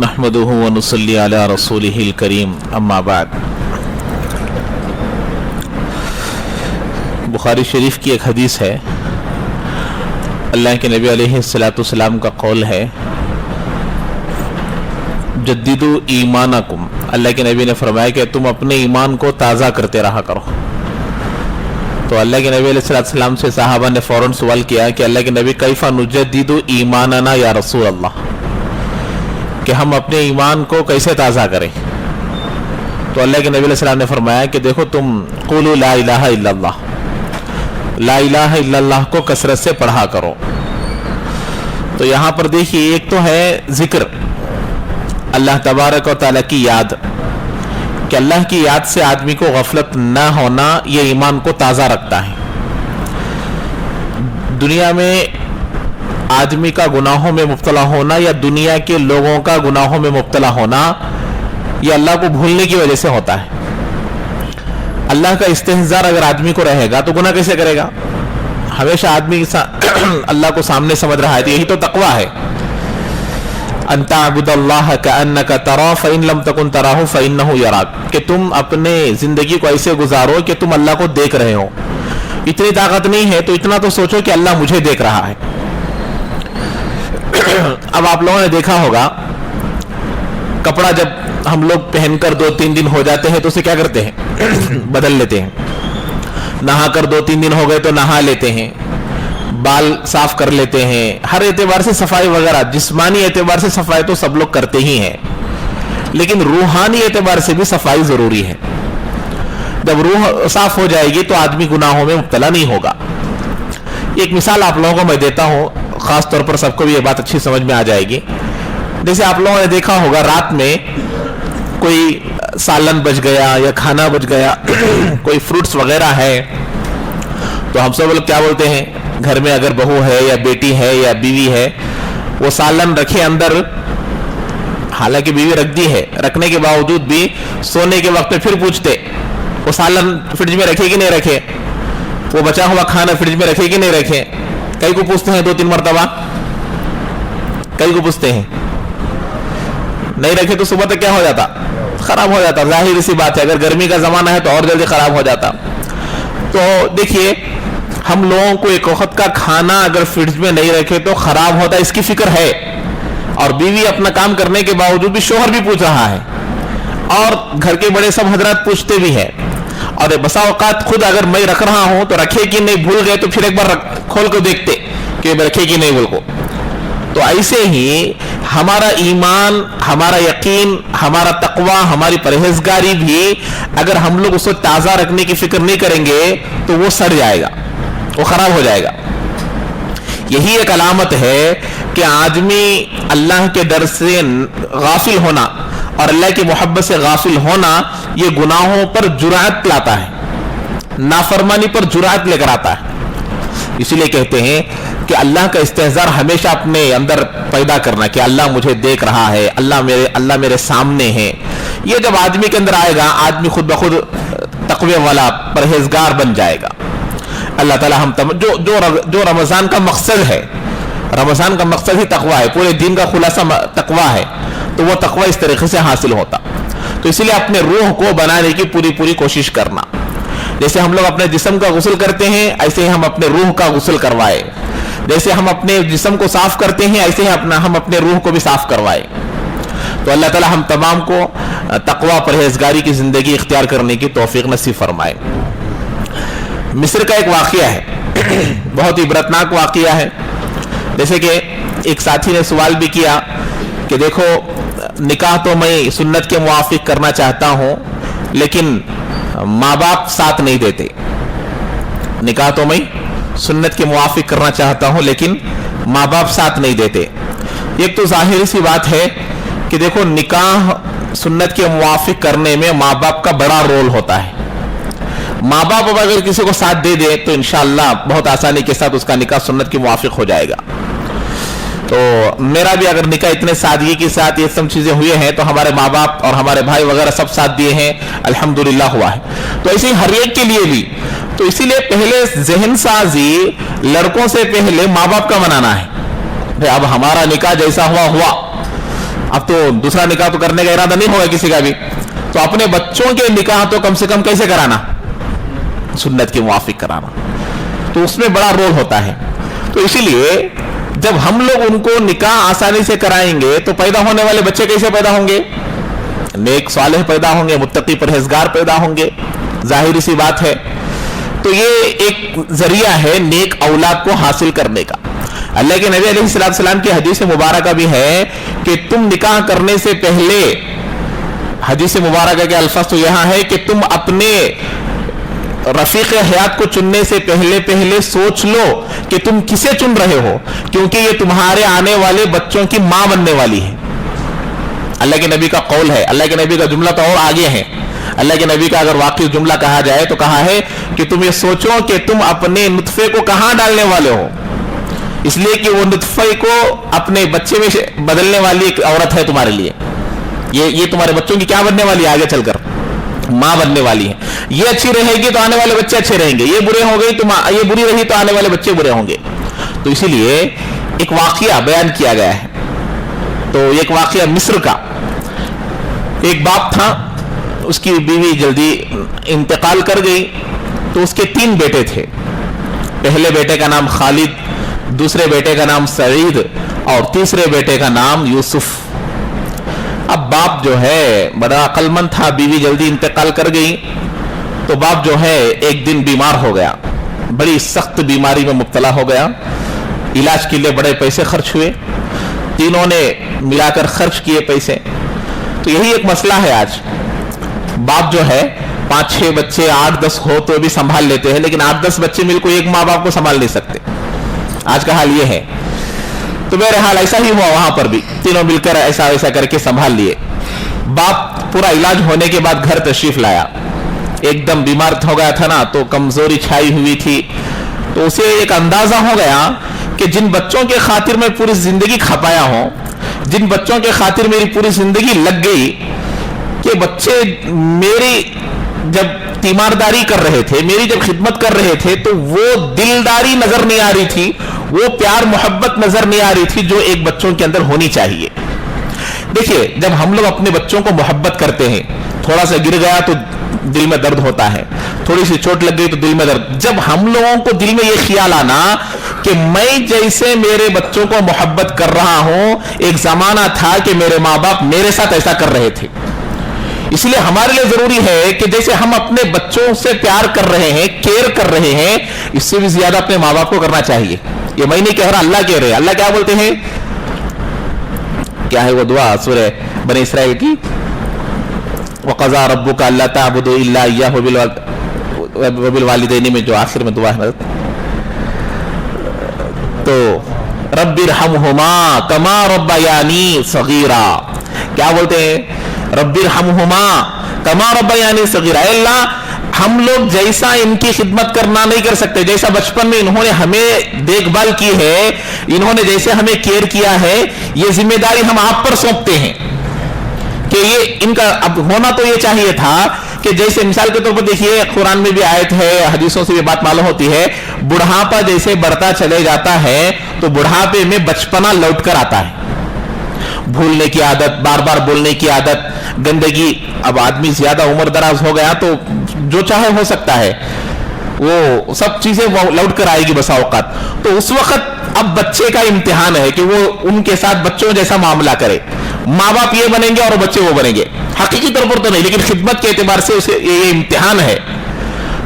नहमदुहु व नुसल्ली अला रसूलिहिल करीम अम्मा बाद। बुखारी शरीफ की एक हदीस है, अल्लाह के नबी अलैहिस्सलाम का कौल है, जद्दिदु ईमानकुम। अल्लाह के नबी ने फरमाया कि तुम अपने ईमान को ताज़ा करते रहा करो। तो अल्लाह के नबी अलैहिस्सलाम से सहाबा ने फौरन सवाल किया कि अल्लाह के नबी कैफा नुजद्दिदु ईमानना या रसूल अल्लाह, कि हम अपने ईमान को कैसे ताज़ा करें। तो अल्लाह के नबी अलैहिस्सलाम ने फरमाया कि देखो, तुम क़ुलू ला इलाहा इल्लल्लाह, ला इलाहा इल्लल्लाह को कसरत से पढ़ा करो। तो यहाँ पर देखिए, एक तो है जिक्र, अल्लाह तबारक व तआला की याद, कि अल्लाह की याद से आदमी को गफलत ना होना, ये ईमान को ताज़ा रखता है। दुनिया में आदमी का गुनाहों में मुब्तला होना या दुनिया के लोगों का गुनाहों में मुब्तला होना, ये अल्लाह को भूलने की वजह से होता है। अल्लाह का इस्तेहज़ार अगर आदमी को रहेगा तो गुनाह कैसे करेगा? हमेशा आदमी अल्लाह को सामने समझ रहा है, तो यही तो तक़वा है। अंता अब्दुल्लाह कअन्नका तरा फ़इन लम तकुन तराहु फ़इन्नहु यराक, कि तुम अपने जिंदगी को ऐसे गुजारो कि तुम अल्लाह को देख रहे हो। इतनी ताकत नहीं है तो इतना तो सोचो कि अल्लाह मुझे देख रहा है। अब आप लोगों ने देखा होगा, कपड़ा जब हम लोग पहनकर 2-3 दिन हो जाते हैं तो उसे क्या करते हैं? बदल लेते हैं। नहाकर 2-3 दिन हो गए तो नहा लेते हैं, बाल साफ कर लेते हैं। हर एतबार से सफाई वगैरह, जिस्मानी एतबार से सफाई तो सब लोग करते ही हैं, लेकिन रूहानी एतबार से भी सफाई जरूरी है। जब रूह साफ हो जाएगी तो आदमी गुनाहों में मुब्तला नहीं होगा। एक मिसाल आप लोगों को मैं देता हूँ, खास तौर पर सबको भी ये बात अच्छी समझ में आ जाएगी। जैसे आप लोगों ने देखा होगा, रात में कोई सालन बच गया या खाना बच गया, कोई फ्रूट्स वगैरह है, तो हम सब लोग क्या बोलते हैं? घर में अगर बहू है या बेटी है या बीवी है, वो सालन रखे अंदर, हालांकि बीवी रख दी है, रखने के बावजूद भी सोने के वक्त पे फिर पूछते, वो सालन फ्रिज में रखे कि नहीं रखे, वो बचा हुआ खाना फ्रिज में रखे कि नहीं रखे। कई को पूछते हैं 2-3 मरतबा, कई को पूछते हैं, नहीं रखे तो सुबह तक क्या हो जाता? खराब हो जाता। जाहिर सी बात है, अगर गर्मी का जमाना है तो और जल्दी खराब हो जाता। तो देखिए, हम लोगों को एक वक्त का खाना अगर फ्रिज में नहीं रखे तो खराब होता, इसकी फिक्र है। और बीवी अपना काम करने के बावजूद भी शोहर भी पूछ रहा है, और घर के बड़े सब हजरात पूछते भी हैं। और बसा औकात खुद अगर मैं रख रहा हूं तो रखे कि नहीं, भूल गए तो फिर एक बार खोल कर देखते कि रखे कि नहीं बोल को। तो ऐसे ही हमारा ईमान, हमारा यकीन, हमारा तकवा, हमारी परहेजगारी भी अगर हम लोग उसको ताज़ा रखने की फिक्र नहीं करेंगे तो वो सड़ जाएगा, वो खराब हो जाएगा। यही एक अलामत है कि आदमी अल्लाह के डर से गाफिल होना और अल्लाह की मोहब्बत से गाफिल होना, ये गुनाहों पर जुरात लाता है, नाफरमानी पर जुरात लेकर आता है। इसीलिए कहते हैं कि अल्लाह का इस्तेहज़ार हमेशा अपने अंदर पैदा करना, कि अल्लाह मुझे देख रहा है, अल्लाह मेरे सामने है। ये जब आदमी के अंदर आएगा, आदमी खुद ब खुद तक़वे वाला परहेजगार बन जाएगा। अल्लाह ताला हम जो रमज़ान का मकसद है, रमज़ान का मकसद ही तक़वा है, पूरे दिन का खुलासा तक़वा है, तो वो तक़वा इस तरीके से हासिल होता। तो इसीलिए अपने रूह को बनाने की पूरी कोशिश करना। जैसे हम लोग अपने जिस्म का गुस्ल करते हैं, ऐसे ही हम अपने रूह का गुस्ल करवाए। जैसे हम अपने जिस्म को साफ करते हैं, ऐसे ही हम अपने रूह को भी साफ करवाए। तो अल्लाह ताला हम तमाम को तक़वा परहेजगारी की जिंदगी इख्तियार करने की तौफीक नसीब फरमाए। मिस्र का एक वाक़या है, बहुत इबरतनाक वाक़या है। जैसे कि एक साथी ने सवाल भी किया कि देखो, निकाह तो मैं सुन्नत के मुआफिक करना चाहता हूँ, लेकिन माँ बाप साथ नहीं देते। निकाह तो मैं सुन्नत के मुआफिक करना चाहता हूँ, लेकिन माँ बाप साथ नहीं देते। एक तो जाहिर सी बात है कि देखो, निकाह सुन्नत के मुआफिक करने में माँ बाप का बड़ा रोल होता है। माँ बाप अगर किसी को साथ दे दे तो इंशाअल्लाह बहुत आसानी के साथ उसका निकाह सुन्नत के मुआफिक हो जाएगा। तो मेरा भी अगर निकाह इतने सादगी के साथ ये सब चीजें हुए हैं, तो हमारे माँ बाप और हमारे भाई वगैरह सब साथ दिए हैं, अल्हम्दुलिल्लाह हुआ है। तो ऐसे ही हर एक के लिए भी, तो इसीलिए पहले जहन साजी लड़कों से पहले माँ बाप का मनाना है। अब हमारा निकाह जैसा हुआ हुआ, اب تو दूसरा निकाह तो करने का इरादा नहीं होगा किसी का भी, तो अपने बच्चों के निकाह तो कम से कम कैसे कराना, सुन्नत के मुवाफिक कराना, तो उसमें बड़ा रोल होता है। तो इसीलिए जब हम लोग उनको निकाह आसानी से कराएंगे तो पैदा होने वाले बच्चे कैसे पैदा होंगे, नेक सालेह पैदा होंगे, मुत्तकी परहेजगार पैदा होंगे, जाहिर सी बात है। तो ये एक जरिया है नेक औलाद को हासिल करने का। अल्लाह के नबी अलैहिस्सलाम की हदीस मुबारक भी है कि तुम निकाह करने से पहले, हदीस मुबारक के अल्फाज तो यहां है कि तुम अपने रफीक हयात को चुनने से पहले पहले सोच लो कि तुम किसे चुन रहे हो, क्योंकि ये तुम्हारे आने वाले बच्चों की मां बनने वाली है। अल्लाह के नबी का कौल है, अल्लाह के नबी का जुमला तो और आगे है। अल्लाह के नबी का अगर वाकई जुमला कहा जाए तो कहा है कि तुम ये सोचो कि तुम अपने नुत्फे को कहां डालने वाले हो, इसलिए कि वो नुत्फे को अपने बच्चे में बदलने वाली एक औरत है तुम्हारे लिए। ये तुम्हारे बच्चों की क्या बनने वाली है, आगे चलकर मां बनने वाली है। ये अच्छी रहेगी तो आने वाले बच्चे अच्छे रहेंगे, ये बुरे हो गई तो ये बुरी रही तो आने वाले बच्चे बुरे होंगे। तो इसीलिए एक वाकया बयान किया गया है। तो एक वाकया मिस्र का, एक बाप था, उसकी बीवी जल्दी इंतकाल कर गई, तो उसके 3 बेटे थे। पहले बेटे का नाम खालिद, दूसरे बेटे का नाम सईद और तीसरे बेटे का नाम यूसुफ। अब बाप जो है बड़ा अक्लमंद था, बीवी जल्दी इंतकाल कर गई, तो बाप जो है एक दिन बीमार हो गया, बड़ी सख्त बीमारी में मुब्तला हो गया। इलाज के लिए बड़े पैसे खर्च हुए, तीनों ने मिलाकर खर्च किए पैसे। तो यही एक मसला है आज, बाप जो है 5-6 बच्चे 8-10 हो तो भी संभाल लेते हैं, लेकिन 8-10 बच्चे मिलकर एक माँ बाप को संभाल नहीं सकते। आज का हाल ये है। तो मेरे हाल ऐसा ही हुआ, वहां पर भी तीनों मिलकर ऐसा ऐसा करके संभाल लिए। बाप पूरा इलाज होने के बाद घर तशरीफ लाया, एकदम बीमार हो गया था ना, तो कमजोरी छाई हुई थी। तो उसे एक अंदाजा हो गया कि जिन बच्चों के खातिर मैं पूरी जिंदगी खपाया हूं, जिन बच्चों के खातिर मेरी पूरी जिंदगी लग गई, कि बच्चे मेरी जब तीमारदारी कर रहे थे, मेरी जब खिदमत कर रहे थे, तो वो दिलदारी नजर नहीं आ रही थी, वो प्यार मोहब्बत नजर नहीं आ रही थी जो एक बच्चों के अंदर होनी चाहिए। देखिए, जब हम लोग अपने बच्चों को मोहब्बत करते हैं, थोड़ा सा गिर गया तो दिल में दर्द होता है, थोड़ी सी चोट लग गई तो दिल में दर्द। जब हम लोगों को दिल में यह ख्याल आना कि मैं जैसे मेरे बच्चों को मोहब्बत कर रहा हूं, एक जमाना था कि मेरे माँ बाप मेरे साथ ऐसा कर रहे थे, इसलिए हमारे लिए जरूरी है कि जैसे हम अपने बच्चों से प्यार कर रहे हैं, केयर कर रहे हैं, इससे भी ज्यादा अपने माँ बाप को करना चाहिए। ये मैं नहीं कह रहा, अल्लाह कह रहे हैं। अल्लाह क्या बोलते हैं, क्या है वो दुआ सूरह बनी इसराइल की, वक़ज़ा रब्बुका अल्ला ताबुदू इल्ला इय्याहु व बिल वालिदैनि में जो आखिर में दुआ है, तो रब्बिरहमहुमा कमा रब्बयानी सगीरा। क्या बोलते हैं, रब्बिरहमहुमा कमा रब्बयानी सगीरा। अल्लाह, हम लोग जैसा इनकी खिदमत करना नहीं कर सकते, जैसा बचपन में इन्होंने हमें देखभाल की है, इन्होंने जैसे हमें केयर किया है, ये जिम्मेदारी हम आप पर सौंपते हैं कि ये इनका अब होना तो ये चाहिए था कि जैसे मिसाल के तौर पर देखिए, कुरान में भी आयत है, हदीसों से भी बात मालूम होती है, बुढ़ापा जैसे बढ़ता चले जाता है तो बुढ़ापे में बचपना लौट कर आता है। भूलने की आदत, बार बार बोलने की आदत, गंदगी। अब आदमी ज्यादा उम्र दराज हो गया तो जो चाहे हो सकता है, वो सब चीजें लौट कर आएगी बसा औकात। तो उस वक्त अब बच्चे का इम्तिहान है कि वो उनके साथ बच्चों जैसा मामला करे। माँ बाप ये बनेंगे और बच्चे वो बनेंगे, हकीकी तौर पर तो नहीं, लेकिन खिदमत के एतबार से उसे ये इम्तिहान है।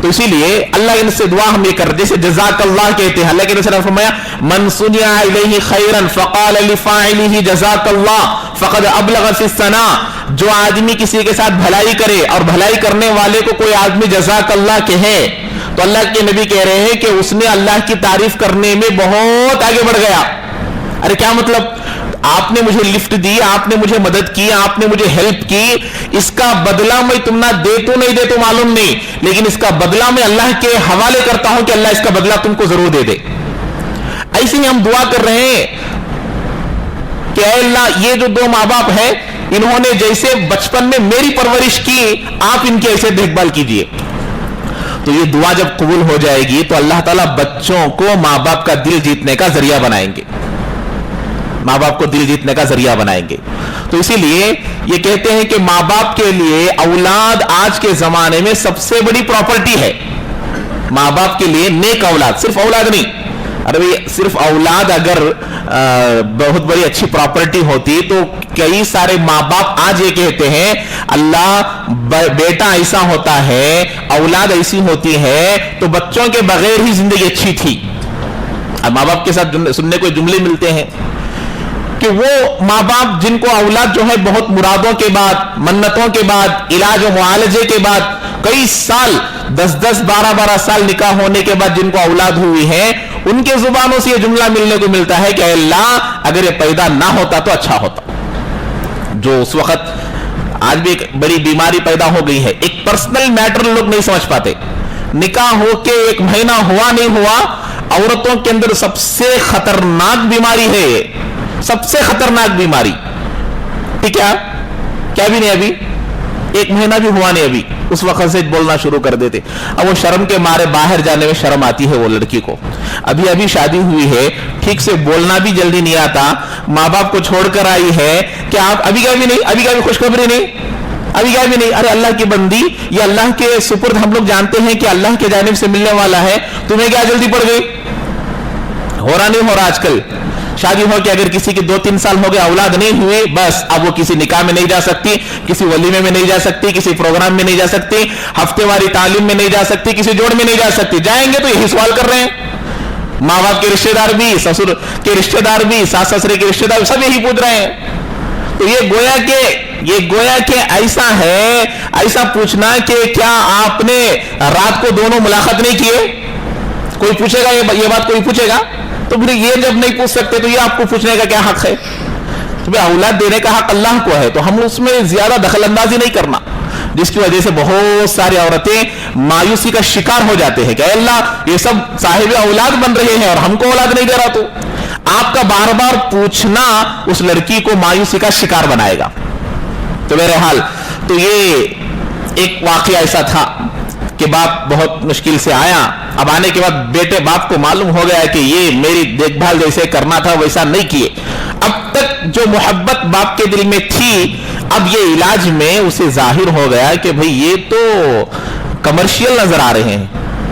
तो इसीलिए अल्लाह इनसे दुआ हम ये कर, जैसे जज़ाकल्लाह कहते हैं, अल्लाह के रसूल ने फरमाया मन सुनिया इलैहि खैरन फक़ाल लिफ़ाइलिही जज़ाकल्लाह फ़क़द अबलग़ फ़िस्सना। जो आदमी किसी के साथ भलाई करे और भलाई करने वाले को कोई आदमी जज़ाकल्लाह कहे, तो अल्लाह के नबी कह रहे हैं कि उसने अल्लाह की तारीफ करने में बहुत आगे बढ़ गया। अरे क्या मतलब, आपने मुझे लिफ्ट दी, आपने मुझे मदद की, आपने मुझे हेल्प की, इसका बदला मैं तुम ना दे तो नहीं दे तो मालूम नहीं, लेकिन इसका बदला मैं अल्लाह के हवाले करता हूं कि अल्लाह इसका बदला तुमको जरूर दे दे। ऐसे ही हम दुआ कर रहे हैं कि अल्लाह, ये जो 2 माँ बाप है, इन्होंने जैसे बचपन में मेरी परवरिश की, आप इनकी ऐसे देखभाल कीजिए। तो ये दुआ जब कबूल हो जाएगी तो अल्लाह ताला बच्चों को माँ बाप का दिल जीतने का जरिया बनाएंगे, माँ बाप को दिल जीतने का जरिया बनाएंगे। تو اسی لیے یہ کہتے ہیں کہ ماں باپ کے لیے اولاد آج کے زمانے میں سب سے بڑی پراپرٹی ہے. ماں باپ کے لیے نیک اولاد, صرف اولاد نہیں. ارے صرف اولاد اگر بہت بڑی اچھی پراپرٹی ہوتی تو کئی سارے ماں باپ آج یہ کہتے ہیں اللہ بیٹا ایسا ہوتا ہے, اولاد ایسی ہوتی ہے تو بچوں کے بغیر ہی زندگی اچھی تھی. ماں باپ کے ساتھ سننے کو جملے ملتے ہیں کہ وہ ماں باپ جن کو اولاد جو ہے بہت مرادوں کے بعد, منتوں کے بعد, علاج و معالجے کے بعد, کئی سال 10 12 سال نکاح ہونے کے بعد جن کو اولاد ہوئی ہے, ان کے زبانوں سے یہ جملہ ملنے کو ملتا ہے کہ اے اللہ اگر یہ پیدا نہ ہوتا تو اچھا ہوتا. جو اس وقت آج بھی ایک بڑی بیماری پیدا ہو گئی ہے, ایک پرسنل میٹر لوگ نہیں سمجھ پاتے. نکاح ہو کے 1 مہینہ ہوا نہیں ہوا, عورتوں کے اندر سب سے خطرناک بیماری ہے یہ, سب سے خطرناک بیماری. ٹھیک ہے, کیا بھی نہیں, ابھی 1 مہینہ بھی ہوا نہیں, ابھی اس وقت سے بولنا شروع کر دیتے. اب وہ شرم کے مارے باہر جانے میں شرم آتی ہے وہ لڑکی کو. ابھی شادی ہوئی ہے, ٹھیک سے بولنا بھی جلدی نہیں آتا, ماں باپ کو چھوڑ کر آئی ہے کہ آپ ابھی کیا بھی نہیں, ابھی کیا بھی خوشخبری نہیں, ابھی کیا بھی نہیں. ارے اللہ کی بندی, یہ اللہ کے سپرد ہم لوگ جانتے ہیں کہ اللہ کی جانب سے ملنے والا ہے, تمہیں کیا جلدی پڑ گئی. ہو رہا نہیں ہو رہا آج کل شادی ہو کے اگر کسی کی 2-3 سال ہو گئے اولاد نہیں ہوئی, بس اب وہ کسی نکاح میں نہیں جا سکتی, کسی ولیمے میں نہیں جا سکتی, کسی پروگرام میں نہیں جا سکتی, ہفتے واری تعلیم میں نہیں جا سکتی, کسی جوڑ میں نہیں جا سکتی. جائیں گے تو یہی سوال کر رہے ہیں, ماں باپ کے رشتہ دار بھی, سسر کے رشتہ دار بھی, ساس سسرے کے رشتہ دار, سب یہی پوچھ رہے ہیں. تو یہ گویا کہ ایسا ہے, ایسا پوچھنا کہ کیا آپ نے رات کو دونوں ملاقات نہیں کیے. کوئی پوچھے گا یہ بات, کوئی پوچھے گا؟ تو پھر یہ جب نہیں پوچھ سکتے تو یہ آپ کو پوچھنے کا کیا حق ہے؟ تو اولاد دینے کا حق اللہ کو ہے, تو ہم اس میں زیادہ دخل اندازی نہیں کرنا, جس کی وجہ سے بہت ساری عورتیں مایوسی کا شکار ہو جاتے ہیں کہ اے اللہ یہ سب صاحب اولاد بن رہے ہیں اور ہم کو اولاد نہیں دے رہا. تو آپ کا بار بار پوچھنا اس لڑکی کو مایوسی کا شکار بنائے گا. تو بہرحال تو یہ ایک واقعہ ایسا تھا کہ باپ بہت مشکل سے آیا. اب آنے کے بعد باپ کو معلوم ہو گیا کہ یہ میری دیکھ بھال جیسے کرنا تھا ویسا نہیں کیے. اب تک جو محبت باپ کے دل میں تھی, اب یہ علاج میں اسے ظاہر ہو گیا کہ بھئی یہ تو کمرشیل نظر آ رہے ہیں.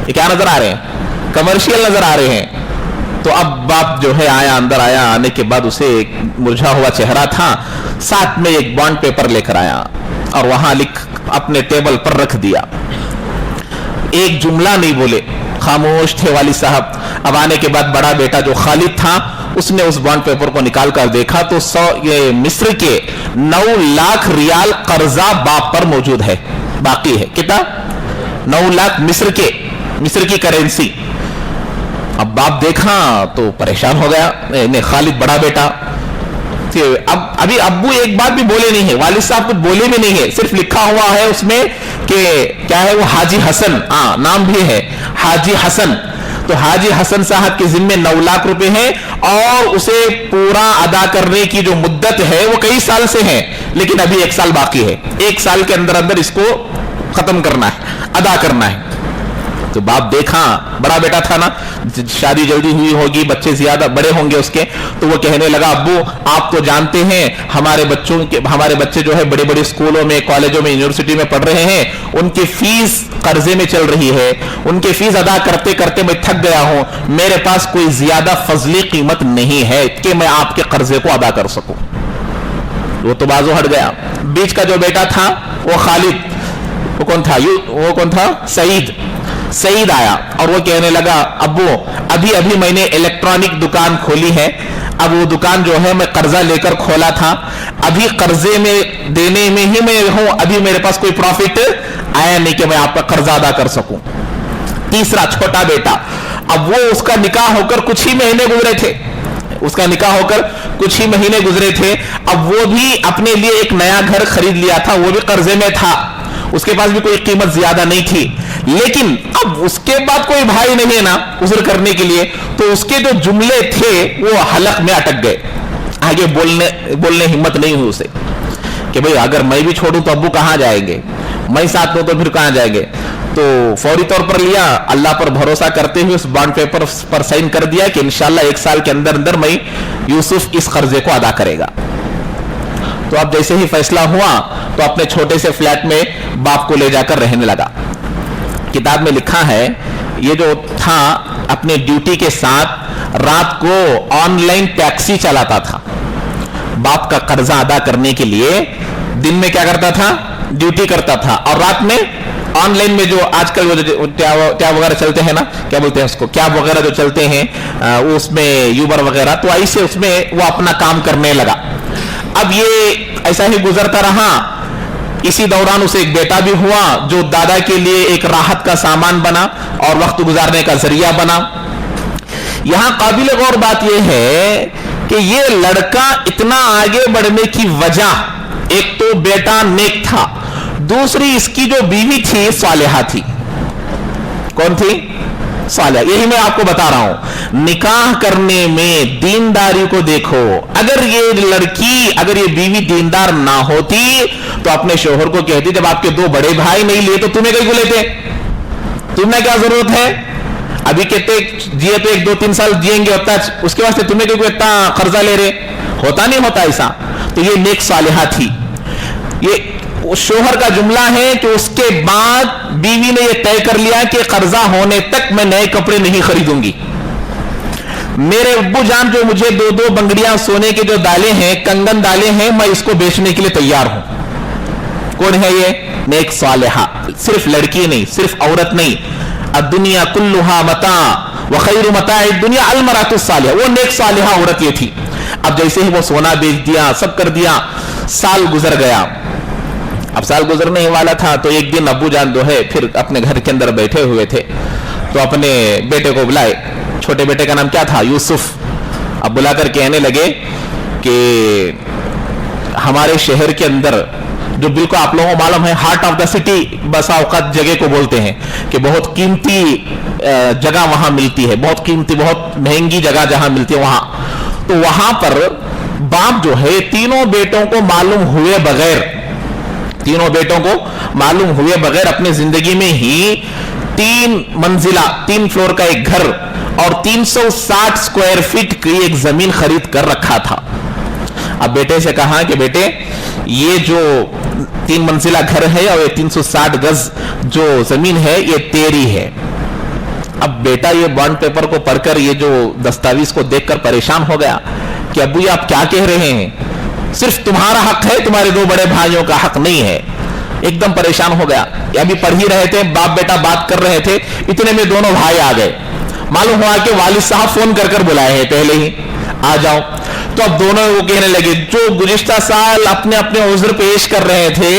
یہ کیا نظر آ رہے ہیں؟ کمرشیل نظر آ رہے ہیں. تو اب باپ جو ہے آیا, اندر آیا, آنے کے بعد اسے ایک مرجھا ہوا چہرہ تھا, ساتھ میں ایک بانڈ پیپر لے کر آیا اور وہاں اپنے ٹیبل پر رکھ دیا. ایک جملہ نہیں بولے, خاموش تھے والد صاحب. اب آنے کے بعد بڑا بیٹا جو خالد تھا اس نے اس بانڈ پیپر کو نکال کر دیکھا تو مصر کے 9 لاکھ ریال قرضہ باپ پر موجود ہے, باقی ہے. کتنا؟ 9 لاکھ مصر کی کرنسی. اب باپ دیکھا تو پریشان ہو گیا, خالد بڑا بیٹا. ابھی ابو ایک بات بھی بولے نہیں ہے, والد صاحب کچھ بولے بھی نہیں ہے, صرف لکھا ہوا ہے اس میں کہ کیا ہے وہ حاجی حسن, نام بھی ہے حاجی حسن. تو حاجی حسن صاحب کے ذمے 9 لاکھ روپے ہیں اور اسے پورا ادا کرنے کی جو مدت ہے وہ کئی سال سے ہے, لیکن ابھی 1 سال باقی ہے. 1 سال کے اندر اس کو ختم کرنا ہے, ادا کرنا ہے. تو باپ دیکھا, بڑا بیٹا تھا نا, شادی جلدی ہوئی ہوگی, بچے زیادہ بڑے ہوں گے اس کے, تو وہ کہنے لگا ابو آپ تو جانتے ہیں ہمارے بچے جو ہے بڑے بڑے اسکولوں میں, کالجوں میں, یونیورسٹی میں پڑھ رہے ہیں, ان کی فیس قرضے میں چل رہی ہے, ان کی فیس ادا کرتے کرتے میں تھک گیا ہوں, میرے پاس کوئی زیادہ فضلی قیمت نہیں ہے کہ میں آپ کے قرضے کو ادا کر سکوں. وہ تو بازو ہٹ گیا. بیچ کا جو بیٹا تھا وہ خالد, وہ کون تھا سعید آیا اور وہ کہنے لگا ابو ابھی میں نے الیکٹرانک دکان کھولی ہے, اب وہ دکان جو ہے میں قرضہ لے کر کھولا تھا, ابھی قرضے میں دینے میں ہی میں ہوں, ابھی میرے پاس کوئی پروفٹ آیا نہیں کہ میں آپ کا قرضہ ادا کر سکوں. تیسرا چھوٹا بیٹا, اب وہ اس کا نکاح ہو کر کچھ ہی مہینے گزرے تھے, اب وہ بھی اپنے لیے ایک نیا گھر خرید لیا تھا, وہ بھی قرضے میں تھا, اس کے پاس بھی کوئی قیمت زیادہ نہیں تھی, لیکن اب اس کے بعد کوئی بھائی نہیں ہے نا عذر کرنے کے لیے, تو اس کے جو جملے تھے وہ حلق میں اٹک گئے, آگے بولنے ہمت نہیں ہوئی اسے کہ بھئی اگر میں بھی چھوڑوں تو ابو کہاں جائیں گے, میں ساتھ دوں تو پھر کہاں جائیں گے. تو فوری طور پر لیا, اللہ پر بھروسہ کرتے ہوئے اس بانڈ پیپر پر سائن کر دیا کہ انشاءاللہ 1 سال کے اندر میں یوسف اس قرضے کو ادا کرے گا. तो अब जैसे ही फैसला हुआ तो अपने छोटे से फ्लैट में बाप को ले जाकर रहने लगा। किताब में लिखा है ये जो था अपने ड्यूटी के साथ रात को ऑनलाइन टैक्सी चलाता था। बाप का कर्जा अदा करने के लिए दिन में क्या करता था, ड्यूटी करता था, और रात में ऑनलाइन में जो आजकल वो टैब वगैरह चलते हैं ना, क्या बोलते हैं उसको, कैब वगैरह जो चलते हैं उसमें यूबर वगैरह, तो ऐसे उसमें वो अपना काम करने लगा। अब ये ऐसा ही गुजरता रहा। इसी दौरान उसे एक बेटा भी हुआ जो दादा के लिए एक राहत का सामान बना और वक्त गुजारने का जरिया बना। यहां काबिल गौर बात यह है कि ये लड़का इतना आगे बढ़ने की वजह, एक तो बेटा नेक था, दूसरी इसकी जो बीवी थी सालिहा थी। कौन थी? सालिहा। यही मैं आपको बता रहा हूं, निकाह करने में दीनदारी को देखो। अगर ये लड़की, अगर ये बीवी दीनदार ना होती तो अपने शोहर को कहती जब आपके दो बड़े भाई नहीं लिए तो तुम्हें कहीं को लेते, तुम्हें क्या जरूरत है, अभी कहते जिए तो 1-2-3 साल जिएंगे होता, उसके वास्ते तुम्हें क्यों इतना कर्जा ले रहे, होता नहीं होता ऐसा। तो ये नेक सालिहा थी। ये शोहर का जुमला है कि उसके बाद बीवी ने यह तय कर लिया कि कर्जा होने तक मैं नए कपड़े नहीं खरीदूंगी। मेरे अब्बू जान जो मुझे 2-2 बंगड़ियां सोने के जो डाले हैं, कंगन डाले हैं, मैं इसको बेचने के लिए तैयार हूं। कौन है ये? नेक सालिहा। सिर्फ लड़की नहीं, सिर्फ औरत नहीं, दुनिया कुल्लुहा मता व खैरु मताए दुनिया अल मरातु सालिहा, वो नेक सालिहा औरत ये थी। अब जैसे ही वो सोना बेच दिया, सब कर दिया, साल गुजर गया। अब साल गुजरने वाला था तो एक दिन अब्बू जान जो है फिर अपने घर के अंदर बैठे हुए थे तो अपने बेटे को बुलाए। छोटे बेटे का नाम क्या था? यूसुफ। अब बुलाकर कहने लगे कि हमारे शहर के अंदर जो बिल्कुल आप लोगों को मालूम है हार्ट ऑफ द सिटी बसा औकात जगह को बोलते हैं कि बहुत कीमती जगह वहां मिलती है, बहुत कीमती, बहुत महंगी जगह जहां मिलती है वहां। तो वहां पर बाप जो है तीनों बेटों को मालूम हुए बगैर अपने जिंदगी में ही 3 मंजिला 3 फ्लोर का एक घर और 360 स्क्वायर फीट की एक जमीन खरीद कर रखा था। अब बेटे से कहा कि बेटे ये जो 3 मंजिला घर है और ये 360 गज जो जमीन है ये तेरी है। अब बेटा ये बॉन्ड पेपर को पढ़कर, ये जो दस्तावेज को देखकर परेशान हो गया कि अब्बू ये आप क्या कह रहे हैं, सिर्फ तुम्हारा हक है, तुम्हारे 2 बड़े भाइयों का हक नहीं है। एकदम परेशान हो गया। अभी पढ़ ही रहे थे, बाप बेटा बात कर रहे थे, इतने में दोनों भाई आ गए। मालूम हुआ कि वालिद साहब फोन कर बुलाए हैं पहले ही, आ जाओ। तो अब दोनों वो कहने लगे जो गुज़िश्ता साल अपने अपने उज़्र पेश कर रहे थे,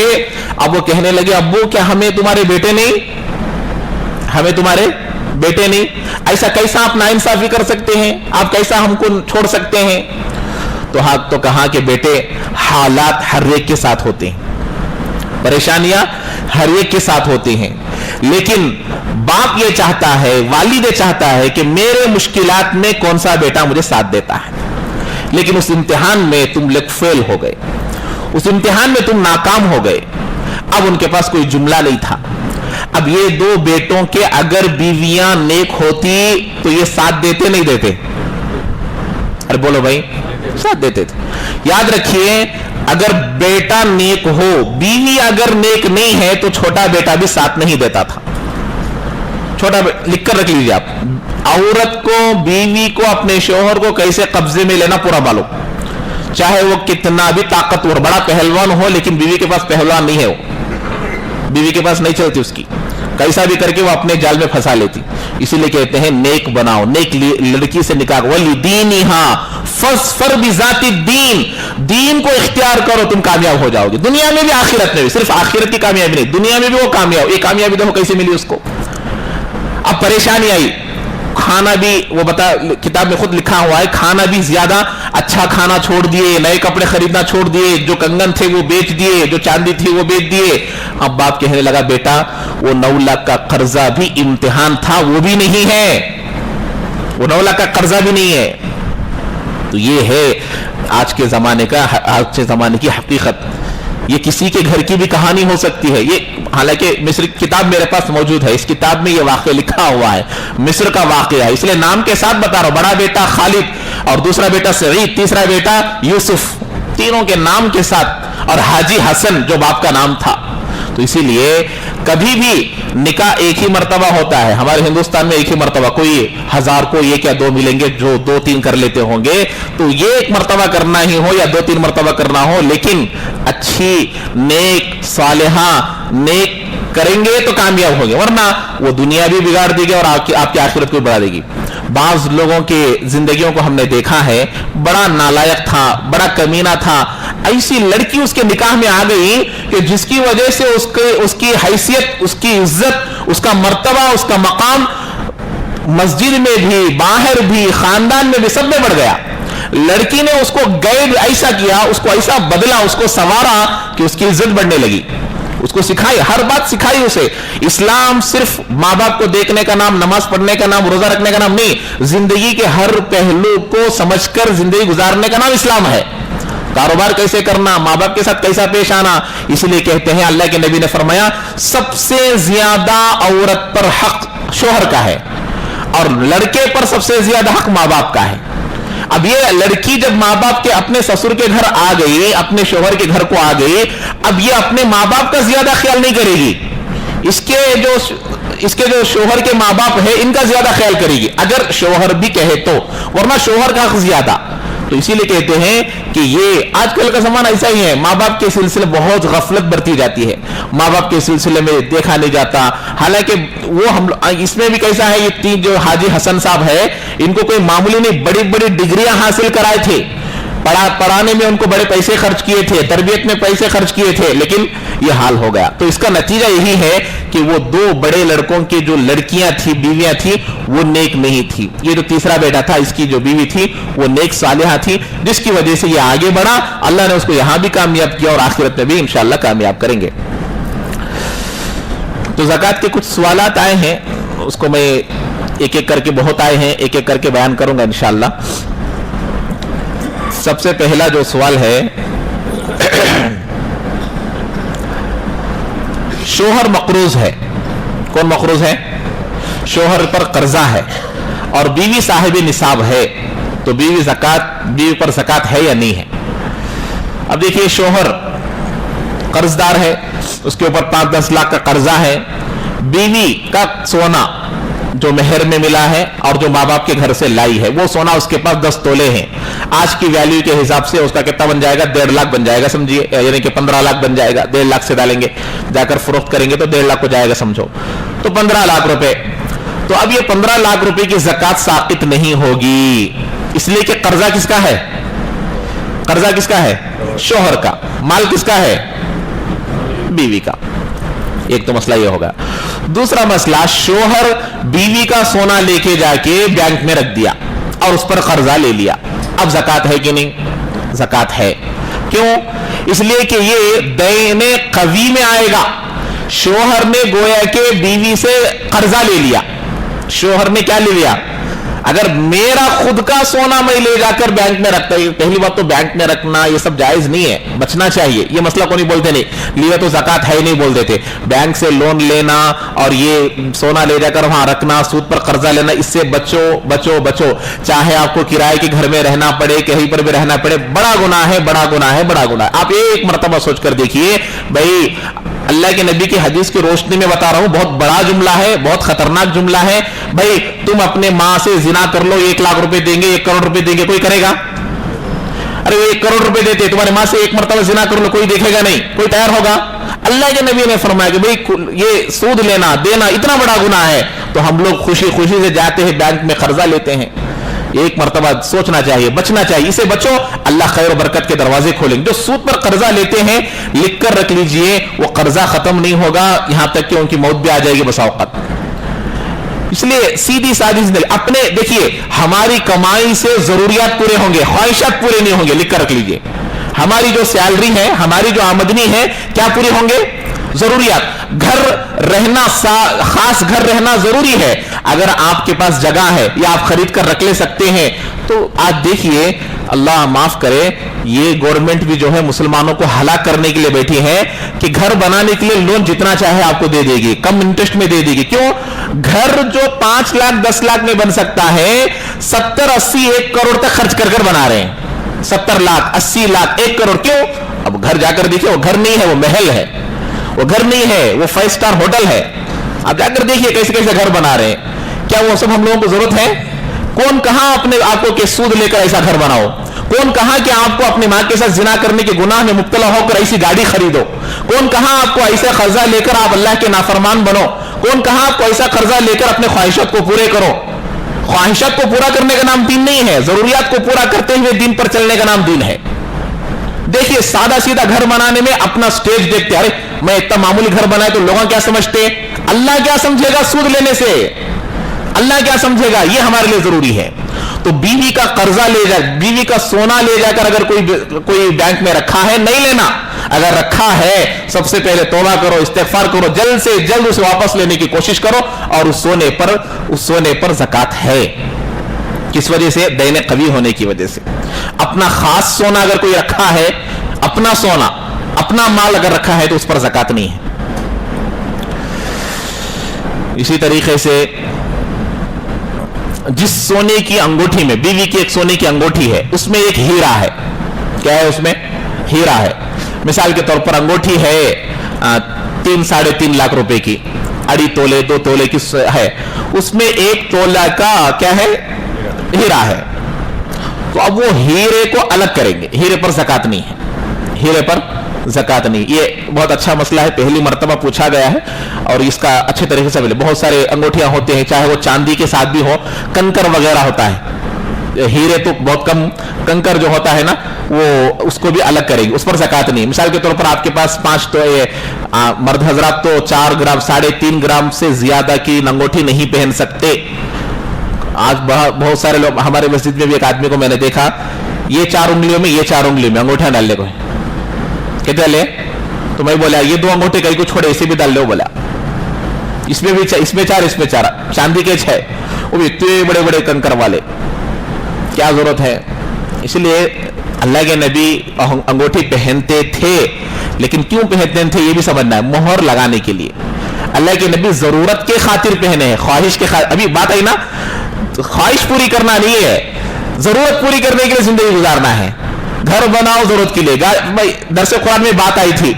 अब वो कहने लगे अब्बू क्या हमें तुम्हारे बेटे नहीं, हमें तुम्हारे बेटे नहीं, ऐसा कैसा आप नाइंसाफी कर सकते हैं, आप कैसा हमको छोड़ सकते हैं। तो हाँ, तो कहा कि बेटे हालात हर एक के साथ होते हैं, परेशानियां हर एक के साथ होती हैं, लेकिन बाप ये चाहता है, वालिद चाहता है कि मेरे मुश्किलात में कौन सा बेटा मुझे साथ देता है। लेकिन उस इम्तिहान में तुम लोग फेल हो गए, उस इम्तिहान में तुम नाकाम हो गए। अब उनके पास कोई जुमला नहीं था। अब ये 2 बेटों के अगर बीवियां नेक होती तो ये साथ देते नहीं देते? अरे बोलो भाई, साथ देते थे। याद रखिए, अगर बेटा नेक हो, बीवी अगर नेक नहीं है तो छोटा बेटा भी साथ नहीं देता था। छोटा लिख कर रख लीजिए आप, औरत को, बीवी को, अपने शोहर को कैसे कब्जे में लेना पूरा मालूम, चाहे वो कितना भी ताकतवर बड़ा पहलवान हो, लेकिन बीवी के पास पहलवान नहीं है, वो बीवी के पास नहीं चलती उसकी, कैसा भी करके वो अपने जाल में फंसा लेती। इसीलिए कहते हैं नेक बनाओ, नेक लड़की से निकाह, वली दीनिहा फस्फर बिजाति दीन, दीन को इख्तियार करो, तुम कामयाब हो जाओगे दुनिया में भी आखिरत में भी। सिर्फ आखिरत की कामयाबी नहीं, दुनिया में भी वो कामयाब। ये कामयाबी देखो कैसे मिली उसको। अब परेशानी आई, खाना भी वो बता, किताब में खुद लिखा हुआ है, खाना भी ज्यादा अच्छा खाना छोड़ दिए, नए कपड़े खरीदना छोड़ दिए, जो कंगन थे वो बेच दिए, जो चांदी थी वो बेच दिए। अब बाप कहने लगा बेटा वो 9 लाख का कर्जा भी इम्तिहान था, वो भी नहीं है, वो 9 लाख का कर्जा भी नहीं है। तो ये है आज के जमाने की हकीकत। ये किसी के घर की भी कहानी हो सकती है। ये हालांकि मिस्र किताब मेरे पास मौजूद है, इस किताब में ये वाक़या लिखा हुआ है, मिस्र का वाक़या है, इसलिए नाम के साथ बता रहा हूं। बड़ा बेटा खालिद और दूसरा बेटा सईद, तीसरा बेटा यूसुफ, तीनों के नाम के साथ और हाजी हसन जो बाप का नाम था। तो इसीलिए कभी भी निकाह एक ही मर्तबा होता है। हमारे हिंदुस्तान में एक ही मर्तबा, कोई 1000 को 1 या 2 मिलेंगे जो 2-3 कर लेते होंगे, तो ये एक मर्तबा करना ही हो या 2-3 मर्तबा करना हो, लेकिन अच्छी नेक सालेहा नेक करेंगे तो कामयाब होंगे, वरना वो दुनिया भी बिगाड़ देगी और आपकी आखिरत को बढ़ा देगी। बाज लोगों की जिंदगियों को हमने देखा है, बड़ा नालायक था, बड़ा कमीना था, ऐसी लड़की उसके निकाह में आ गई कि जिसकी वजह से उसकी हैसियत, उसकी इज्जत, उसका मर्तबा, उसका मकाम मस्जिद में भी, बाहर भी, खानदान में भी, सब में बढ़ गया। लड़की ने उसको गाइड ऐसा किया, उसको ऐसा बदला, उसको संवारा कि उसकी इज्जत बढ़ने लगी, उसको सिखाई, हर बात सिखाई उसे। इस्लाम सिर्फ माँ बाप को देखने का नाम, नमाज पढ़ने का नाम, रोजा रखने का नाम नहीं, जिंदगी के हर पहलू को समझकर जिंदगी गुजारने का नाम इस्लाम है। कारोबार कैसे करना, माँ बाप के साथ कैसा पेश आना, इसलिए कहते हैं अल्लाह के नबी ने फरमाया सबसे ज्यादा औरत पर हक शोहर का है और लड़के पर सबसे ज्यादा हक माँ बाप का है। अब ये लड़की जब माँ बाप के अपने ससुर के घर आ गई, अपने शोहर के घर को आ गई, अब ये अपने माँ बाप का ज्यादा ख्याल नहीं करेगी, इसके जो शोहर के माँ बाप है इनका ज्यादा ख्याल करेगी, अगर शोहर भी कहे तो, वरना शोहर का हक ज्यादा। तो इसीलिए कहते हैं कि ये आजकल का जमाना ऐसा ही है, माँ बाप के सिलसिले बहुत गफलत बरती जाती है, माँ बाप के सिलसिले में देखा नहीं जाता। हालांकि वो हम इसमें भी कैसा है, ये 3 जो हाजी हसन साहब है, इनको कोई मामूली नहीं, बड़ी बड़ी डिग्रियां हासिल कराए थे, पढ़ाने में उनको बड़े पैसे खर्च किए थे, तरबियत में पैसे खर्च किए थे, लेकिन ये हाल हो गया। तो इसका नतीजा यही है कि वो 2 बड़े लड़कों की जो लड़कियां थी, बीवियां थी, वो नेक नहीं थी। ये जो तीसरा बेटा था, इसकी जो बीवी थी वो नेक सालिहा थी, जिसकी वजह से ये आगे बढ़ा, अल्लाह ने उसको यहां भी कामयाब किया और आखिरत में भी इंशाअल्लाह कामयाब करेंगे। तो ज़कात के कुछ सवालात आए हैं, उसको मैं एक एक करके, बहुत आए हैं, एक एक करके बयान करूंगा इंशाअल्लाह। सबसे पहला जो सवाल है, शोहर मकरूज है। कौन मकरूज है? शोहर पर कर्जा है और बीवी साहिब निसाब है, तो बीवी पर ज़कात है या नहीं है? अब देखिए, शोहर कर्जदार है, उसके ऊपर 5-10 लाख का कर्जा है, बीवी का सोना जो मेहर में मिला है और जो माँ बाप के घर से लाई है, वो सोना उसके पास 10 तोले हैं। आज की वैल्यू के हिसाब से उसका कितना बन जाएगा? 1.5 लाख बन जाएगा, समझिए, यानी कि 15 लाख बन जाएगा। 1.5 लाख से डालेंगे, जाकर फरोख्त करेंगे तो 1.5 लाख हो जाएगा, समझो, तो 15 लाख रुपए। तो अब ये 15 लाख रुपए की ज़कात साकित नहीं होगी, इसलिए कि कर्जा किसका है? कर्जा किसका है? शोहर का। माल किसका है? बीवी का। एक तो मसला ये होगा। दूसरा मसला, शोहर बीवी का सोना लेके जाके बैंक में रख दिया और उस पर कर्जा ले लिया, अब ज़कात है कि नहीं? ज़कात है। क्यों? इसलिए कि ये दैने कवी में आएगा। शोहर ने गोया के बीवी से कर्जा ले लिया। शोहर ने क्या ले लिया? अगर मेरा खुद का सोना मैं ले जाकर बैंक में रखता हूं, पहली बात तो बैंक में रखना ये सब जायज नहीं है, बचना चाहिए। ये मसला को नहीं बोलते, नहीं लिया तो ज़कात है ही नहीं बोल देते। बैंक से लोन लेना और ये सोना ले जाकर वहां रखना, सूद पर कर्जा लेना, इससे बचो बचो बचो। चाहे आपको किराए के घर में रहना पड़े, कहीं पर भी रहना पड़े, बड़ा गुनाह है, बड़ा गुनाह है, बड़ा गुनाह है। आप एक मरतबा सोच कर देखिए भाई, अल्लाह के नबी की हदीस की रोशनी में बता रहा हूं, बहुत बड़ा जुमला है, बहुत खतरनाक जुमला है। भाई तुम अपने मां से जिना कर लो, 1 लाख रुपए देंगे, 1 करोड़ रुपए देंगे, कोई करेगा? अरे 1 करोड़ रुपए देते, तुम्हारे मां से एक मरतबा जिना कर लो, कोई देखेगा नहीं, कोई तैयार होगा? अल्लाह के नबी ने फरमाया कि भाई ये सूद लेना देना इतना बड़ा गुनाह है, तो हम लोग खुशी खुशी से जाते हैं बैंक में कर्जा लेते हैं। एक मरतबा सोचना चाहिए, बचना चाहिए, इसे बचो, अल्लाह खैर और बरकत के दरवाजे खोलेंगे। जो सूद पर कर्जा लेते हैं, लिख कर रख लीजिए, वो कर्जा खत्म नहीं होगा, यहां तक कि उनकी मौत भी आ जाएगी बसावकत। इसलिए सीधी सादी जिंदगी अपने, देखिए हमारी कमाई से जरूरियात पूरे होंगे, ख्वाहिशात पूरे नहीं होंगे, लिख कर रख लीजिए। हमारी जो सैलरी है, हमारी जो आमदनी है, क्या पूरी होंगे? जरूरियात। घर रहना, खास घर रहना जरूरी है। अगर आपके पास जगह है या आप खरीद कर रख ले सकते हैं, तो आज देखिए, अल्लाह माफ करे, ये गवर्नमेंट भी जो है मुसलमानों को हलाक करने के लिए बैठी है कि घर बनाने के लिए लोन जितना चाहे आपको दे देगी, कम इंटरेस्ट में दे देगी। क्यों? घर जो 5 लाख 10 लाख में बन सकता है, 70 80 1 करोड़ तक खर्च कर बना रहे हैं। 70 लाख 80 लाख 1 करोड़। क्यों? अब घर जाकर देखिए, वो घर नहीं है, वो महल है, वो घर नहीं है, वो 5 स्टार होटल है। आप जाकर देखिए कैसे कैसे घर बना रहे हैं। क्या वो सब हम लोगों को जरूरत है? कौन कहा अपने आपको के सूद लेकर ऐसा घर बनाओ? कौन कहा कि आपको अपनी मां के साथ जिना करने के गुनाह में मुब्तला होकर ऐसी गाड़ी खरीदो? कौन कहा आपको ऐसा कर्जा लेकर आप अल्लाह के नाफरमान बनो? कौन कहा आपको ऐसा कर्जा लेकर अपने ख्वाहिशात को पूरे करो? ख्वाहिशात को पूरा करने का नाम दीन नहीं है, जरूरियात को पूरा करते हुए दीन पर चलने का नाम दीन है। देखिए, सादा सीधा घर बनाने में अपना स्टेज देखते, अरे मैं इतना मामूली घर बनाए तो लोग क्या समझते, अल्लाह क्या समझेगा सूद लेने से, अल्लाह क्या समझेगा, ये हमारे लिए जरूरी है। तो बीवी का कर्जा ले जा, बीवी का सोना ले जाकर अगर कोई बैंक में रखा है, नहीं लेना। अगर रखा है, सबसे पहले तौबा करो, इस्तिगफार करो, जल्द से जल्द उसे वापस लेने की कोशिश करो। और उस सोने पर ज़कात है। किस वजह से? दैन कवी होने की वजह से। अपना खास सोना अगर कोई रखा है, अपना सोना, अपना माल अगर रखा है, तो उस पर ज़कात नहीं है। इसी तरीके से जिस सोने की अंगूठी में, बीवी की एक सोने की अंगूठी है, उसमें एक हीरा है। क्या है उसमें? हीरा है। मिसाल के तौर पर अंगूठी है 3-3.5 लाख रुपए की, 2.5 तोले 2 तोले की है, उसमें 1 तोला का क्या है? हीरा है। तो अब वो हीरे को अलग करेंगे, हीरे पर ज़कात नहीं है, हीरे पर ज़कात नहीं। ये बहुत अच्छा मसला है, पहली मर्तबा पूछा गया है और इसका अच्छे तरीके से मिले। बहुत सारे अंगूठियां होते हैं, चाहे वो चांदी के साथ भी हो, कंकर वगैरह होता है, हीरे तो बहुत कम, कंकर जो होता है ना, वो उसको भी अलग करेंगे, उस पर ज़कात नहीं। मिसाल के तौर पर आपके पास 5 तो मर्द हजरात तो 4 ग्राम 3.5 ग्राम से ज्यादा की अंगूठी नहीं पहन सकते। आज बहुत सारे लोग, हमारे मस्जिद में भी एक आदमी को मैंने देखा, ये 4 उंगलियों में, ये 4 उंगलियों में अंगूठा डालने को है। कितने ले? तो मैं बोला ये 2 अंगूठे कहीं को छोड़े, इसे भी डाल लो। बोला इसमें भी इसमें 4, इसमें 4, चांदी के 6, वो भी इतने बड़े बड़े कंकर वाले, क्या जरूरत है? इसलिए अल्लाह के नबी अंगूठी पहनते थे, लेकिन क्यों पहनते थे ये भी समझना है, मोहर लगाने के लिए। अल्लाह के नबी जरूरत के खातिर पहने हैं, ख्वाहिश के खातिर। अभी बात आई ना, तो ख्वाहिश पूरी करना नहीं है, जरूरत पूरी करने के लिए जिंदगी गुजारना है। घर बनाओ जरूरत के लिए। भाई दरसे कुरान में बात आई थी,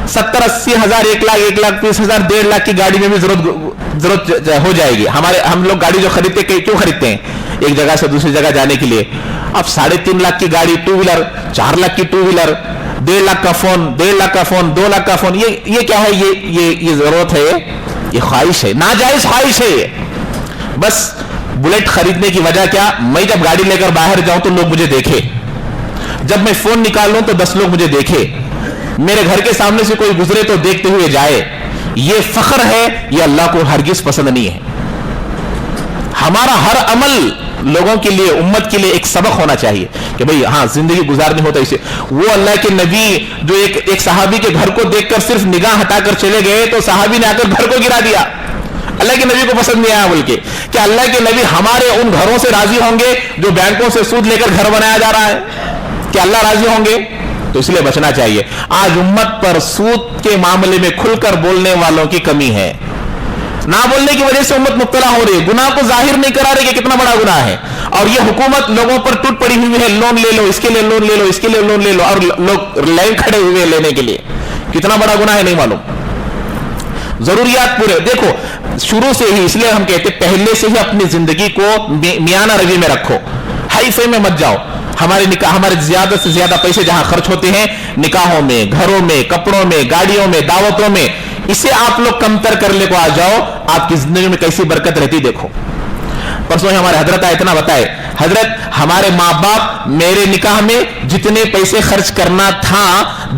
70-80 हजार, 1 लाख 1,30,000 1.5 लाख की गाड़ी में भी जरूरत हो जाएगी। हम लोग गाड़ी जो खरीदते क्यों खरीदते हैं? एक जगह से दूसरी जगह जाने के लिए। अब 3.5 लाख की गाड़ी 2 व्हीलर, 4 लाख की 2 व्हीलर, 1.5 लाख का फोन, 1.5 लाख का फोन, 2 लाख का फोन, ये क्या है? ये जरूरत है? ये ख्वाहिश है, नाजायज ख्वाहिश है ये। बस बुलेट खरीदने की वजह क्या? मैं जब गाड़ी लेकर बाहर जाऊं तो लोग मुझे देखे, जब मैं फोन निकालूं तो 10 लोग मुझे देखे, मेरे घर के सामने से कोई गुजरे तो देखते हुए जाए। ये फख्र है, ये अल्लाह को हरगिज पसंद नहीं है। हमारा हर अमल लोगों के लिए, उम्मत के लिए एक सबक होना चाहिए कि भाई हाँ, जिंदगी गुजारनी हो तो इसे। वो अल्लाह के नबी जो एक सहाबी के घर को देखकर सिर्फ निगाह हटाकर चले गए, तो सहाबी ने आकर घर को गिरा दिया। अल्लाह के नबी को पसंद नहीं आया, बोल के कि अल्लाह के नबी हमारे उन घरों से राजी होंगे जो बैंकों से सूद लेकर घर बनाया जा रहा है? कि अल्लाह राजी होंगे? तो इसलिए बचना चाहिए। आज उम्मत पर सूद के मामले में खुलकर बोलने वालों की कमी है। ना बोलने की वजह से उम्मत मुब्तला हो रही है, गुनाह को जाहिर नहीं करा रही कि कितना बड़ा गुनाह है। और ये हुकूमत लोगों पर टूट पड़ी हुई है, लोन ले लो, इसके लिए लोन ले लो, इसके लिए लोन ले लो, और लोग लाइन खड़े हुए लेने के लिए। कितना बड़ा गुनाह है नहीं मालूम। जरूरियात पूरे देखो शुरू से ही, इसलिए हम कहते पहले से ही अपनी जिंदगी को मियाना रवि में रखो, हाई फाई में मत जाओ। हमारे ज्यादा से ज्यादा पैसे जहां खर्च होते हैं निकाहों में, घरों में, कपड़ों में, गाड़ियों में, दावतों में, इसे आप लोग कमतर करने को आ जाओ, आपकी जिंदगी में कैसी बरकत रहती देखो। परसों हमारे हजरत आए, इतना बताए, हजरत हमारे माँ बाप मेरे निकाह में जितने पैसे खर्च करना था,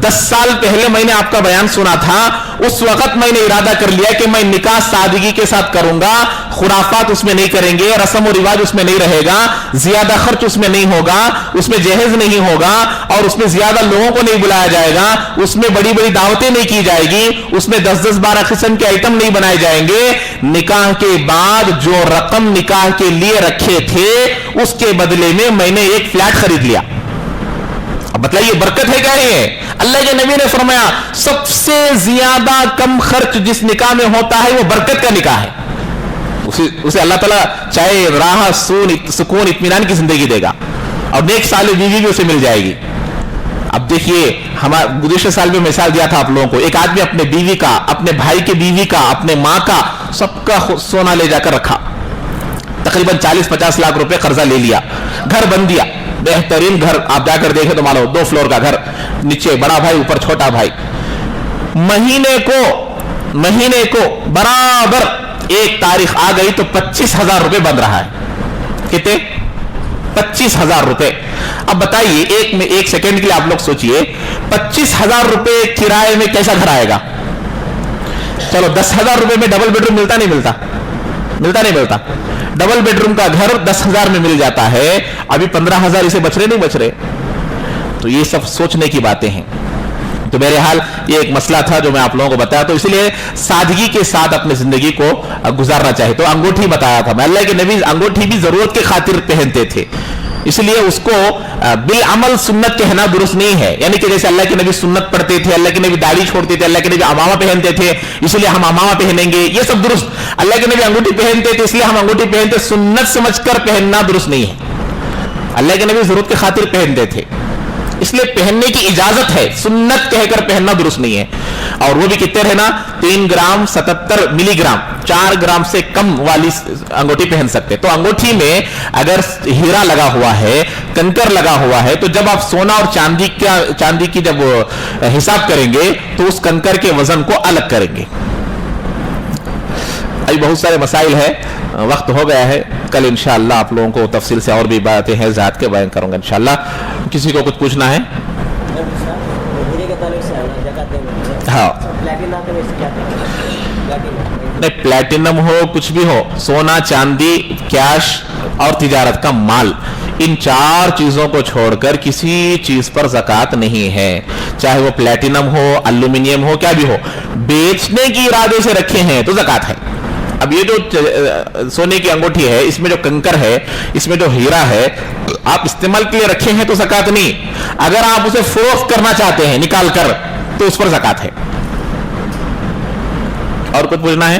10 साल पहले मैंने आपका बयान सुना था, उस वक्त मैंने इरादा कर लिया कि मैं निकाह सादगी के साथ करूंगा, खुराफात उसमें नहीं करेंगे, रस्म और रिवाज उसमें नहीं रहेगा, ज्यादा खर्च उसमें नहीं होगा, उसमें जहेज नहीं होगा, और उसमें ज्यादा लोगों को नहीं बुलाया जाएगा, उसमें बड़ी बड़ी दावतें नहीं की जाएगी, उसमें 10-12 किस्म के आइटम नहीं बनाए जाएंगे। निकाह के बाद जो रकम निकाह के लिए रखे थे, उसके बदले में मैंने एक फ्लैट खरीद लिया। अब बताइए बरकत है क्या है? अल्लाह के नबी ने फरमाया सबसे ज्यादा कम खर्च जिस निकाह में होता है वो बरकत का निकाह है। उसे अल्लाह ताला चाहे राह सुकून इत्मीनान की जिंदगी देगा, और नेक साले बीवी भी उसे मिल जाएगी। اب دیکھیے ہمارا گزشتہ سال میں مثال دیا تھا آپ لوگوں کو, ایک آدمی اپنے بیوی کا, اپنے بھائی کے بیوی کا, اپنے ماں کا, سب کا سونا لے جا کر رکھا, تقریباً 40-50 لاکھ روپے قرضہ لے لیا, گھر بن دیا, بہترین گھر, آپ جا کر دیکھیں تو معلوم 2 فلور کا گھر, نیچے بڑا بھائی اوپر چھوٹا بھائی. مہینے کو برابر ایک تاریخ آ گئی تو 25,000 روپے بن رہا ہے. کتنے؟ 25,000 روپے. اب بتائیے ایک سیکنڈ کے لیے آپ لوگ سوچئے 25,000 روپے کرائے میں کیسا گھر آئے گا؟ چلو 10,000 روپے میں ڈبل بیڈ روم ملتا نہیں ملتا؟ ملتا نہیں ملتا؟ ڈبل بیڈ روم کا گھر 10,000 میں مل جاتا ہے, ابھی 15,000 اسے بچ رہے نہیں بچ رہے؟ تو یہ سب سوچنے کی باتیں ہیں. تو بہرحال یہ ایک مسئلہ تھا جو میں آپ لوگوں کو بتایا, تو اس لیے سادگی کے ساتھ اپنی زندگی کو گزارنا چاہیے. تو انگوٹھی بتایا تھا میں, اللہ کے نبی انگوٹھی بھی ضرورت کی خاطر پہنتے تھے, اس لیے اس کو بالعمل سنت کہنا درست نہیں ہے. یعنی کہ جیسے اللہ کے نبی سنت پڑھتے تھے, اللہ کے نبی داڑھی چھوڑتے تھے, اللہ کے نبی امامہ پہنتے تھے اس لیے ہم امامہ پہنیں گے, یہ سب درست. اللہ کے نبی انگوٹھی پہنتے تھے اس لیے ہم انگوٹھی پہنتے, سنت سمجھ کر پہننا درست نہیں ہے. اللہ کے نبی ضرورت کی خاطر پہنتے تھے اس لیے پہننے کی اجازت ہے, سنت کہہ کر پہننا درست نہیں ہے. اور وہ بھی کتنے رہنا, 3 گرام 77 ملی گرام, 4 گرام سے کم والی انگوٹھی پہن سکتے. تو انگوٹھی میں اگر ہیرا لگا ہوا ہے, کنکر لگا ہوا ہے, تو جب آپ سونا اور چاندی کی جب حساب کریں گے تو اس کنکر کے وزن کو الگ کریں گے. ابھی بہت سارے مسائل ہیں, وقت ہو گیا ہے, کل انشاءاللہ آپ لوگوں کو تفصیل سے اور بھی باتیں ہیں ذات کے بیان کروں گا انشاءاللہ. کسی کو کچھ پوچھنا ہے؟ ہاں نہیں, پلیٹینم ہو کچھ بھی ہو, سونا چاندی کیش اور تجارت کا مال, ان 4 چیزوں کو چھوڑ کر کسی چیز پر زکوٰۃ نہیں ہے. چاہے وہ پلیٹینم ہو, الومینیم ہو, کیا بھی ہو, بیچنے کی ارادے سے رکھے ہیں تو زکوٰۃ ہے. اب یہ جو سونے کی انگوٹھی ہے, اس میں جو کنکر ہے, اس میں جو ہیرا ہے, آپ استعمال کے لیے رکھے ہیں تو زکوٰۃ نہیں. اگر آپ اسے فروخت کرنا چاہتے ہیں نکال کر تو اس پر زکوٰۃ ہے. اور کچھ پوچھنا ہے؟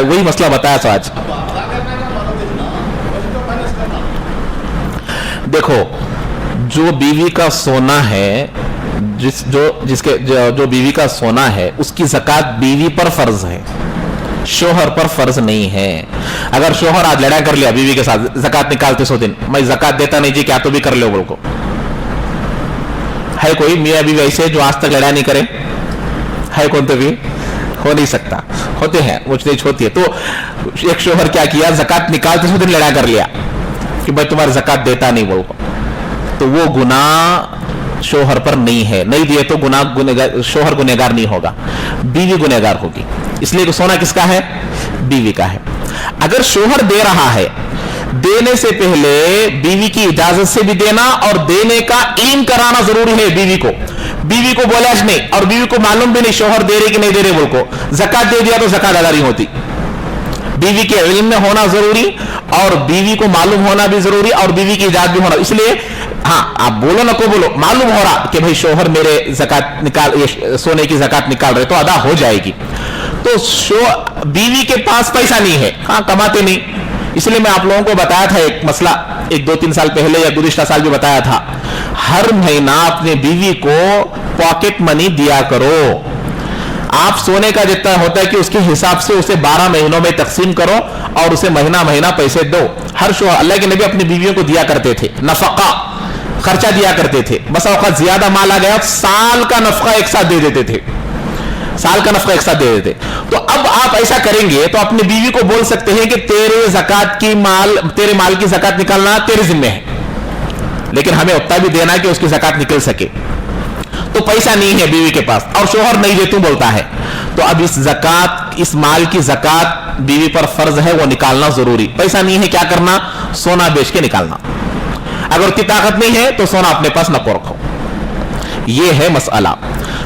وہی مسئلہ بتایا تھا آج. دیکھو جو بیوی کا سونا ہے, جو بیوی کا سونا ہے اس کی زکوٰۃ بیوی پر فرض ہے, شوہر پر فرض نہیں ہے. اگر شوہر آج لڑائی کر لیا بیوی کے ساتھ, زکوٰۃ نکالتے 100 دن, میں زکوٰۃ دیتا نہیں جی, کیا تو بھی کر لو بول کو. ہے کوئی میاں بیوی ایسے جو آج تک لڑائی نہیں کرے؟ ہے کون؟ تو بھی ہو نہیں سکتا, ہوتے ہیں مجھ نہیں ہوتی ہے. تو ایک شوہر کیا کیا, زکوٰۃ نکالتے 100 دن لڑائی کر لیا کہ بھائی تمہاری زکوٰۃ دیتا نہیں بول کو, تو وہ گناہ شوہر پر نہیں ہے. نہیں دیے تو شوہر گنہگار نہیں ہوگا, بیوی گنہگار ہوگی. اس لیے کہ سونا کس کا ہے؟ بیوی کا ہے. اگر شوہر دے رہا ہے, دینے سے پہلے بیوی کی اجازت سے بھی دینا اور دینے کا علم کرانا ضروری ہے بیوی کو. بیوی کو بولا نہیں اور بیوی کو معلوم بھی نہیں شوہر دے رہے کہ نہیں دے رہے بول کو, زکوٰۃ دے دیا تو زکوٰۃ ادا نہیں ہوتی. بیوی کے علم میں ہونا ضروری اور بیوی کو معلوم ہونا بھی ضروری اور بیوی کی اجازت بھی ہونا. اس لیے ہاں آپ بولو نہ کو بولو, معلوم ہو رہا کہ بھائی شوہر میرے زکوٰۃ نکال, سونے کی زکوٰۃ نکال رہے تو ادا ہو جائے گی. تو بیوی کے پاس پیسہ نہیں ہے, ہاں کماتے نہیں. اس لیے میں آپ لوگوں کو بتایا تھا ایک مسئلہ, 1-2-3 سال پہلے یا گزشتہ سال بھی بتایا تھا, ہر مہینہ اپنے بیوی کو پاکٹ منی دیا کرو. آپ سونے کا جتنا ہوتا ہے کہ اس کے حساب سے اسے 12 مہینوں میں تقسیم کرو اور اسے مہینہ مہینہ پیسے دو. ہر شوہر, اللہ کے نبی اپنی بیویوں کو دیا کرتے تھے, نفقہ خرچہ دیا کرتے تھے. بس اوقات زیادہ مال آ گیا, سال کا نفقہ ایک ساتھ دے دیتے تھے, سال کا نفقہ ایک ساتھ دے دیتے. تو اب آپ ایسا کریں گے تو اپنی بیوی کو بول سکتے ہیں کہ تیرے مال کی زکوٰۃ نکالنا تیرے ذمہ ہے, لیکن ہمیں اتنا بھی دینا کہ اس کی زکوٰۃ نکل سکے. تو پیسہ نہیں ہے بیوی کے پاس اور شوہر نہیں دے تو بولتا ہے, تو اب اس مال کی زکوٰۃ بیوی پر فرض ہے, وہ نکالنا ضروری. پیسہ نہیں ہے, کیا کرنا؟ سونا بیچ کے نکالنا. اگر اتنی طاقت نہیں ہے تو سونا اپنے پاس نہ رکھو. یہ ہے مسئلہ.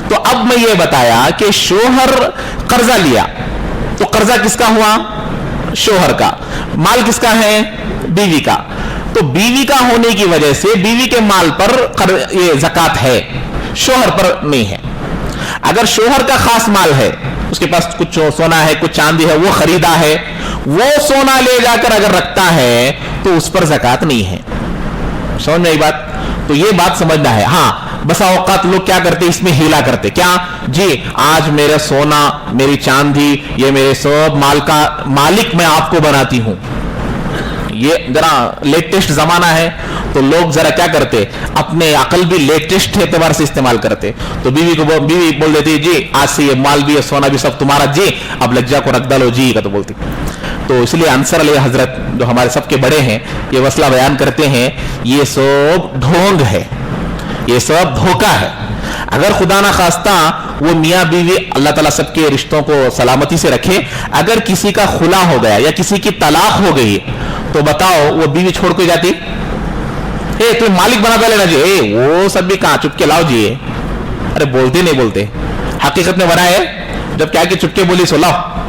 تو اب میں یہ بتایا کہ شوہر قرضہ لیا تو قرضہ کس کا ہوا؟ شوہر کا. مال کس کا ہے؟ بیوی کا. तो बीवी का होने की वजह से बीवी के माल पर ये ज़कात है, शोहर पर नहीं है। अगर शोहर का खास माल है, उसके पास कुछ सोना है, कुछ चांदी है, वो खरीदा है, वो सोना ले जाकर अगर रखता है तो उस पर ज़कात नहीं है। समझ में आई बात? तो ये बात समझना है। हाँ, बसा औकात लोग क्या करते, इसमें हीला करते, क्या जी आज मेरा सोना, मेरी चांदी, ये मेरे सब माल का मालिक मैं आपको बनाती हूं। ये जरा लेटेस्ट जमाना है, तो लोग जरा क्या करते, अपने अकल भी लेटेस्ट एतबार से इस्तेमाल करते। तो बीवी बोल देती जी आज से ये माल भी, ये सोना भी सब तुम्हारा जी, अब लज्जा को रख डालो जी का, तो बोलती। तो इसलिए अंसर अली हजरत जो हमारे सबके बड़े हैं, ये मसला बयान करते हैं, ये सब ढोंग है, ये सब धोखा है। अगर खुदा ना खास्ता वो मियाँ बीवी, अल्लाह ताला सबके रिश्तों को सलामती से रखे, अगर किसी का खुला हो गया या किसी की तलाक हो गई, तो बताओ वो बीवी छोड़ के जाती? ए तुम मालिक बना लेना जी, वो सब भी कहां, चुपके लाओ जी। अरे बोलते नहीं बोलते, हकीकत में बना है, जब क्या कि चुपके बोली सो लाओ,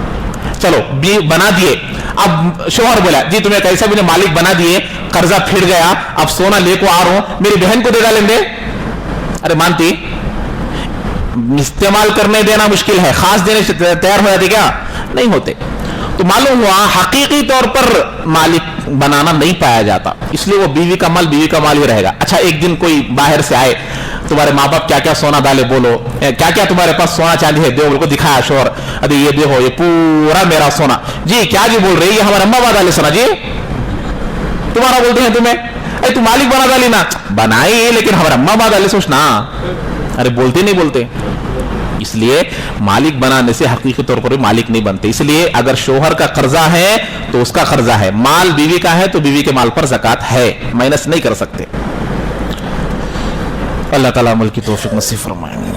चलो भी बना दिए। अब शोहर बोला जी तुम्हें कैसा भी मालिक बना दिए, कर्जा फिर गया, अब सोना लेको आ रहा हूं, मेरी बहन को दे डालेंगे। अरे मानती? इस्तेमाल करने देना मुश्किल है, खास देने से तैयार हो जाते क्या? नहीं होते। तो मालूम हुआ हकीकी तौर पर मालिक बनाना नहीं पाया जाता, इसलिए वो बीवी का माल ही रहेगा। अच्छा, एक दिन कोई बाहर से आए, तुम्हारे माँ बाप क्या क्या सोना डाले, बोलो क्या क्या तुम्हारे पास सोना चांदी है, दो को दिखाया शोहर, अरे ये देखो ये पूरा मेरा सोना जी। क्या जी बोल रही है? हमारे अम्मा बाप डाले सोना जी, तुम्हारा बोलते हैं तुम्हें, अरे तुम मालिक बना डाली ना, बनाई लेकिन हमारे अम्मा बाप डाले सोचना। अरे बोलते नहीं बोलते। इसलिए मालिक बनाने से हकीकी तौर पर मालिक नहीं बनते। इसलिए अगर शोहर का कर्जा है तो उसका कर्जा है, माल बीवी का है तो बीवी के माल पर ज़कात है, माइनस नहीं कर सकते। अल्लाह ताला अमल की तौफीक नसीब फरमाए।